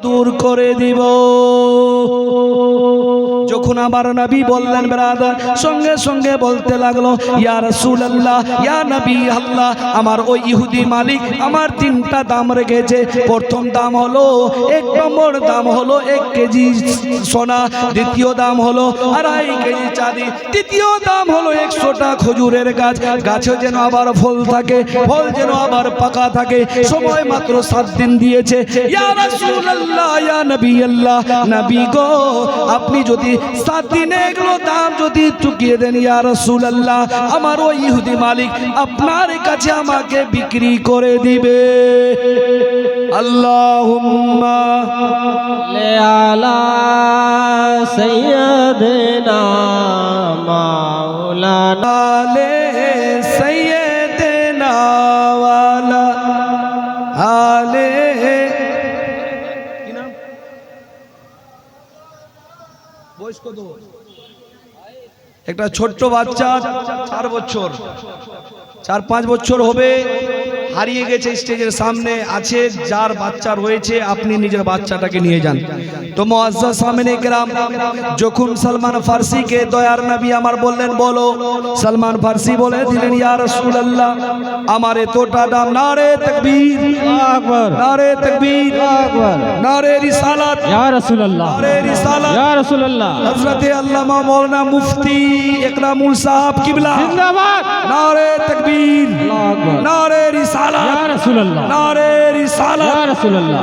দূর করে দিব। যখন আমার নবী বললেন ব্রাদার, সঙ্গে সঙ্গে বলতে লাগলো, ইয়া রাসূলুল্লাহ, ইয়া নবী আল্লাহ, আমার ওই ইহুদি মালিক আমার তিনটা দাম রেখেছে। প্রথম দাম হলো, এক নম্বর দাম হলো 1 কেজি সোনা, দ্বিতীয় দাম হলো 2.5 কেজি চাঁদি, তৃতীয় দাম হলো 100টা খজুরের গাছ, গাছে যেন আবার ফল থাকে, ফল যেন আবার পাকা থাকে। সময় মাত্র 7 দিন দিয়েছে। ইয়া রাসূলুল্লাহ, ইয়া নবী আল্লাহ, নবী গো, আপনি যদি 7 দিনে এগুলো দাম যদি চুকিয়ে দেন, ইয়া রাসূলুল্লাহ, আমার ওই ইহুদি মালিক আপনার কাছে আমাকে বিক্রি করে দিবে। আল্লাহুম্মা আলা সাইয়্যিদিনা মাওলানা আলে সাইয়্যিদিনা ওয়ালা আলে কি নাম? বয়স কত? একটা ছোট্ট বাচ্চা 4 বছর 4-5 বছর হবে, হারিয়ে গেছে, স্টেজের সামনে আছে। যার বাচ্চা রয়েছে আপনি নিজের বাচ্চাটাকে নিয়ে যান। তো মুআজ্জাজ সামনে কেরাম, যখন সালমান ফার্সিকে দয়ার নবী আমার বললেন বলো, সালমান ফার্সি বলে দিলেন, ইয়া রাসূলুল্লাহ, আমার এতটা দাম। নারে তাকবীর, আল্লাহু আকবার, নারে তাকবীর, আল্লাহু আকবার, নারে রিসালাত, ইয়া রাসূলুল্লাহ, নারে রিসালাত, ইয়া রাসূলুল্লাহ, হযরত আল্লামা মাওলানা মুফতি ইকরামুল সাহেব কিবলা জিন্দাবাদ, নারে তাকবীর, আল্লাহু আকবার, নারে রিসালাত, ইয়া রাসূলুল্লাহ, নারে রিসালাত। ইয়া রাসূলুল্লাহ।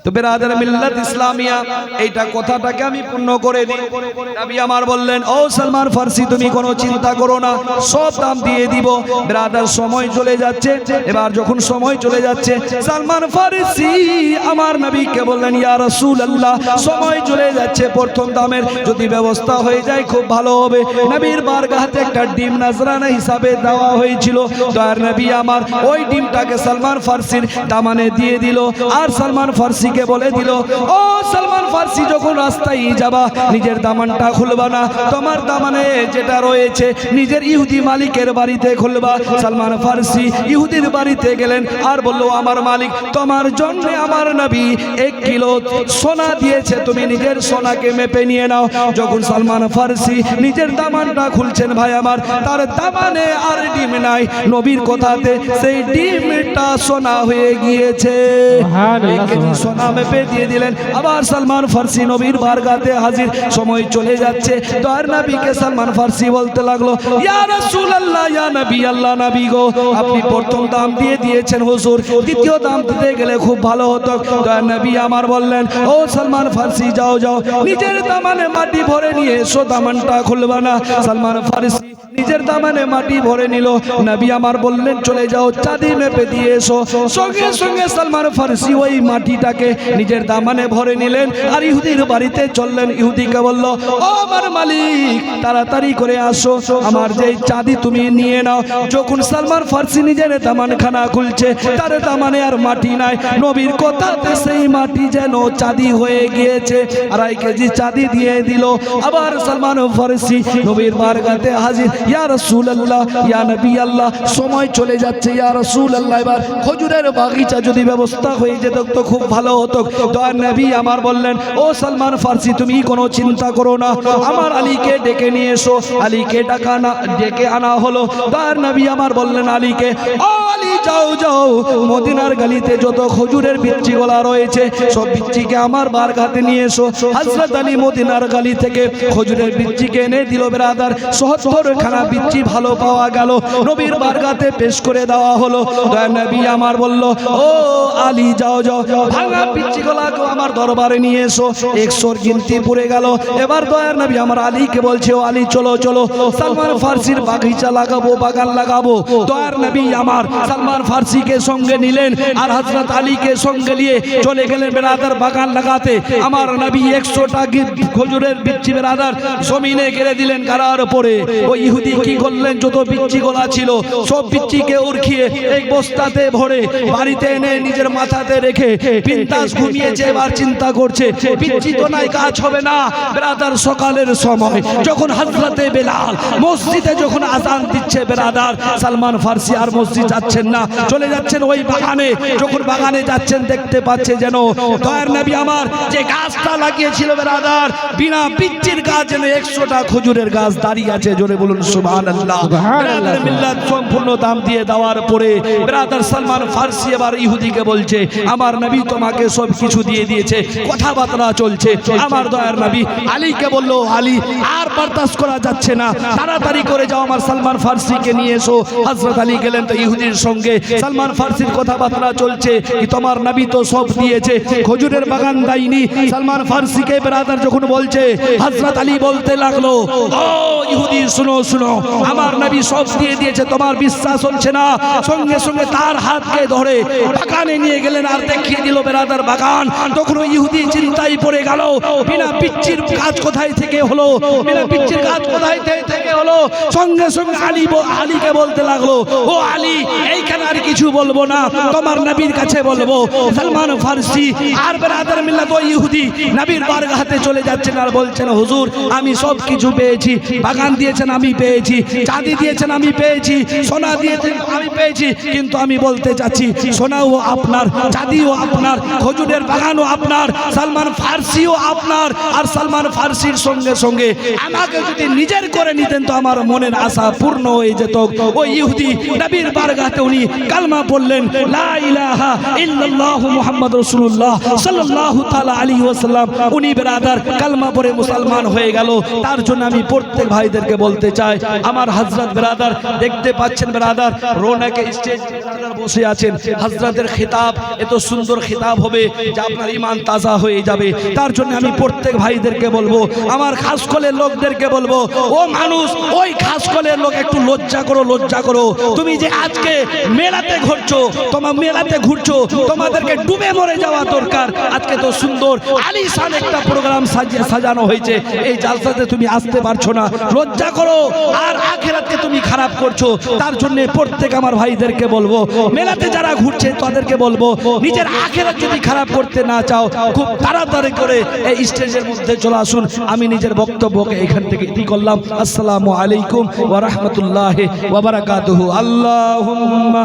তো বেরাদার মিল্লাত ইসলামিয়া, এইটা কথাটাকে আমি পূর্ণ করে দিই। নবী আমার বললেন, ও সালমান ফার্সি, তুমি কোনো চিন্তা করো না, সব দাম দিয়ে দিব। বেরাদার সময় চলে যাচ্ছে। এবার যখন সময় চলে যাচ্ছে, সালমান ফার্সি আমার নবীকে বললেন, ইয়া রাসূলুল্লাহ, সময় চলে যাচ্ছে, প্রথম দামের যদি ব্যবস্থা হয়ে যায় খুব ভালো হবে। নবীর বারগাহতে একটা ডিম নাজরানা হিসাবে দেওয়া হয়েছিল। দয়ার নবী আমার ওই ডিমটাকে সালমান ফার্সির দামানে দিয়ে দিল। আর সালমান ফার্সি কে বলে দিল, ও সালমান ফার্সি, যখন রাস্তায় যাবা নিজের দামানটা খুলবা না, তোমার দামানে যেটা রয়েছে নিজের ইহুদি মালিকের বাড়িতে খুলবা। সালমান ফার্সি ইহুদির বাড়িতে গেলেন আর বলল, আমার মালিক, তোমার জন্য আমার নবী 1 কিলো সোনা দিয়েছে, তুমি নিজের সোনাকে মেপে নিয়ে নাও। যখন সালমান ফার্সি নিজের দামানটা খুলছেন, ভাই আমার, তার দামানে আর ডিম নাই। নবীর কথাতে সেই ডিমটা সোনা হয়ে গিয়েছে। সুবহানাল্লাহ, 1 কেজি সোনা মেপে দিয়ে দিলেন। আবার সালমান ফার্সি নবীর বারগাতে হাজির। সময় চলে যাচ্ছে। দয়ার নবীকে সালমান ফার্সি বলতে লাগলো, ইয়া রাসূলুল্লাহ, ইয়া নবী আল্লাহ, নবী গো, আপনি প্রথম দাম দিয়ে দিয়েছেন হুজুর, দ্বিতীয় দাম দিতে গেলে খুব ভালো হতো। দয়ার নবী আমার বললেন, ও সালমান ফার্সি, যাও যাও, নিজের দামানে মাটি ভরে নিয়ে এসো, দামানটা খুলবা না। সালমান ফার্সি নিজের দামানে মাটি ভরে নিল। নবী আমার বললেন, চলে যাও, চাঁদি মেপে দিয়ে এসো। সঙ্গে সঙ্গে সালমান ফার্সি ওই মাটিটাকে নিজের দামানে ভরে নিলেন আর ইহুদির বাড়িতে চললেন। ইহুদিকে বলল, ও আমার মালিক, তাড়াতাড়ি করে আসো, আমার যে চাঁদি তুমি নিয়ে নাও। যখন সালমান ফার্সি নিজের দামানখানা খুলছে, তার দামানে আর মাটি নাই। নবীর কথাতে সেই মাটি যেন চাঁদি হয়ে গিয়েছে। 2.5 কেজি চাঁদি দিয়ে দিল। আবার সালমান ফার্সি নবীর বারগাতে হাজির, ইয়া রাসূলুল্লাহ, ইয়া নবী আল্লাহ, সময় চলে যাচ্ছে, ইয়া রাসূলুল্লাহ, এবার খজুরের বাগিচা যদি ব্যবস্থা হয়ে যেত তো খুব ভালো হতো। দয়ার নবী আমার বললেন, ও সালমান ফার্সি, তুমি কোনো চিন্তা করো না, আমার আলীকে ডেকে নিয়ে এসো। আলীকে ডেকে আনা হলো। দয়ার নবী আমার বললেন আলীকে, ও আলী, যাও যাও, মদিনার গলিতে যত খজুরের বিচ্ছিগুলা রয়েছে সব বিচ্ছিকে আমার বারগাতে নিয়ে এসো। হযরত আলী মদিনার গলি থেকে খজুরের বিচ্ছিকে এনে দিল। ব্রাদার ৭০ খানা বিচ্ছি ভালো পাওয়া গেল, নবীর বারগাতে পেশ করে দেওয়া হলো। দয়ার নবী আমার বলল, ও আলী, যাও যাও, ভাঙা বিচ্ছিগুলাকে আমার দরবারে নিয়ে এসো। 100 গিনতি পড়ে গেল। এবার দয়ার নবী আমার আলীকে বলছে, ও আলী, চলো চলো, সালমান ফার্সির বাগিচা লাগাবো, বাগান লাগাবো। দয়ার নবী আমার সালমান ফার্সিকে সঙ্গে নিলেন আর হযরত আলীকে সঙ্গে নিয়ে চলে গেলেন বেরাদার বাগান লাগাতে। আমার নবী 100টা খজুরের বিচ্ছি বেরাদার জমিনে গেড়ে দিলেন গাড়ার উপরে। ওই ইহুদি কি করলেন, যত বিচ্ছি গোলা ছিল সব বিচ্ছিকে উড়িয়ে এক বস্তাতে ভরে বাড়িতে এনে নিজের মাথাতে রেখে বিন্দাস ঘুমিয়েছে। এবার চিন্তা করছে, বিচ্ছি তো নাই, কাজ হবে না। বেরাদার সকালের সময় যখন হযরতে বেলাল মসজিদে যখন আযান দিচ্ছে, বেরাদার সালমান ফার্সি আর মসজিদ যাচ্ছেন না, চলে যাচ্ছে যাচ্ছেন ওই বাগানে, যখন বাগানে যাচ্ছেন দেখতে পাচ্ছে যেন দয়ার নবী আমার যে গাছটা লাগিয়েছিল বেরাদার, বিনা পিচ্চির গাছ, যেন 100টা খজুরের গাছ দাঁড়িয়ে আছে। জোরে বলুন সুবহানাল্লাহ। বেরাদার মিল্লাত সম্পূর্ণ দাম দিয়ে দেওয়ার পরে বেরাদার সালমান ফারসি এবার ইহুদিকে বলছে, আমার নবী তোমাকে সব কিছু দিয়ে দিয়েছে। কথাবার্তা চলছে। আমার দয়ার নবী আলীকে বলল, আলী আর বরদাস্ত করা যাচ্ছে না, তাড়াতাড়ি করে যাও, আমার সালমান ফারসিকে নিয়ে এসো। হযরত আলী গেলেন তো ইহুদির সঙ্গে। সালমান ফারসির কথাবার্তা চলছে কি তোমার নবী তো সব দিয়েছে, খজুরের বাগান দেয়নি। সালমান ফারসিকে বেরাদার যখন বলছে, হযরত আলী বলতে লাগলো, ও ইহুদি শুনো শুনো, আমার নবী সব দিয়ে দিয়েছে, তোমার বিশ্বাস হচ্ছে না। সঙ্গে সঙ্গে তার হাতকে ধরে বাগানে নিয়ে গেলেন আর দেখিয়ে দিল বেরাদার বাগান। তখন ওই ইহুদি চিন্তায় পড়ে গেল, বিনা পিচ্চির কাজ কোথায় থেকে হলো, বিনা পিচ্চির কাজ কোথায় থেকে হলো। সঙ্গে সঙ্গে আলীকে বলতে লাগলো, ও আলী এইখানে আর কিছু বলবো না, তোমার নবীর কাছে বলবো। সালমান ফারসি আর বেরাদার মিল্লাত ওই ইহুদি নবীর বারগাহে চলে যাচ্ছেন আর বলছেন, হুজুর আমি সব কিছু পেয়েছি, বাগান দিয়েছেন আমি পেয়েছি, চাঁদি দিয়েছেন আমি পেয়েছি, সোনা দিয়েছেন আমি পেয়েছি, কিন্তু আমি বলতে চাচ্ছি সোনাও আপনার, চাঁদিও আপনার, খজুরের বাগানও আপনার, সালমান ফারসিও আপনার। আর সালমান ফারসির সঙ্গে সঙ্গে আমাকে যদি নিজের করে নিতেন তো আমার মনের আশা পূর্ণ হয়ে যেত। ওই ইহুদি নবীর বারগাতে উনি কালমা পড়লেন, লা ইলাহা ইল্লাল্লাহু মুহাম্মাদুর রাসূলুল্লাহ সাল্লাল্লাহু তাআলা আলাইহি ওয়াসাল্লাম। উনি বেরাদার কালমা পড়ে মুসলমান হয়ে গেল। তার জন্য আমি প্রত্যেক ভাইদেরকে বলতে চাই, আমার হযরত বেরাদার দেখতে পাচ্ছেন বেরাদার রৌনকে স্টেজ বেরাদার বসে আছেন। হযরতের খিতাব এত সুন্দর খিতাব হবে যে আপনার ঈমান তাজা হয়ে যাবে। তার জন্য আমি প্রত্যেক ভাইদেরকে বলবো, আমার খাসকলের লোকদেরকে বলবো, ও মানুষ, ওই খাসকলের লোক একটু লজ্জা করো, লজ্জা করো। তুমি যে আজকে মেলাতে ঘুরছো, তোমার মেলাতে ঘুরছো, তোমাদেরকে ডুবে মরে যাওয়া দরকার। আজকে তো সুন্দর আলিশান একটা প্রোগ্রাম সাজানো হয়েছে, এই জালসাতে তুমি আসতে পারছো না, লজ্জা করো। আর আখিরাতকে তুমি খারাপ করছো। তার জন্য প্রত্যেক আমার ভাইদেরকে বলবো, মেলাতে যারা ঘুরছে তাদেরকে বলবো, নিজের আখিরাত যদি খারাপ করতে না চাও, খুব তাড়াতাড়ি করে এই স্টেজের মধ্যে চলে আসুন। আমি নিজের বক্তব্যকে এখান থেকে ইতি করলাম। আসসালামু আলাইকুম ওয়া রাহমাতুল্লাহি ওয়া বারাকাতুহু। আল্লাহুম্মা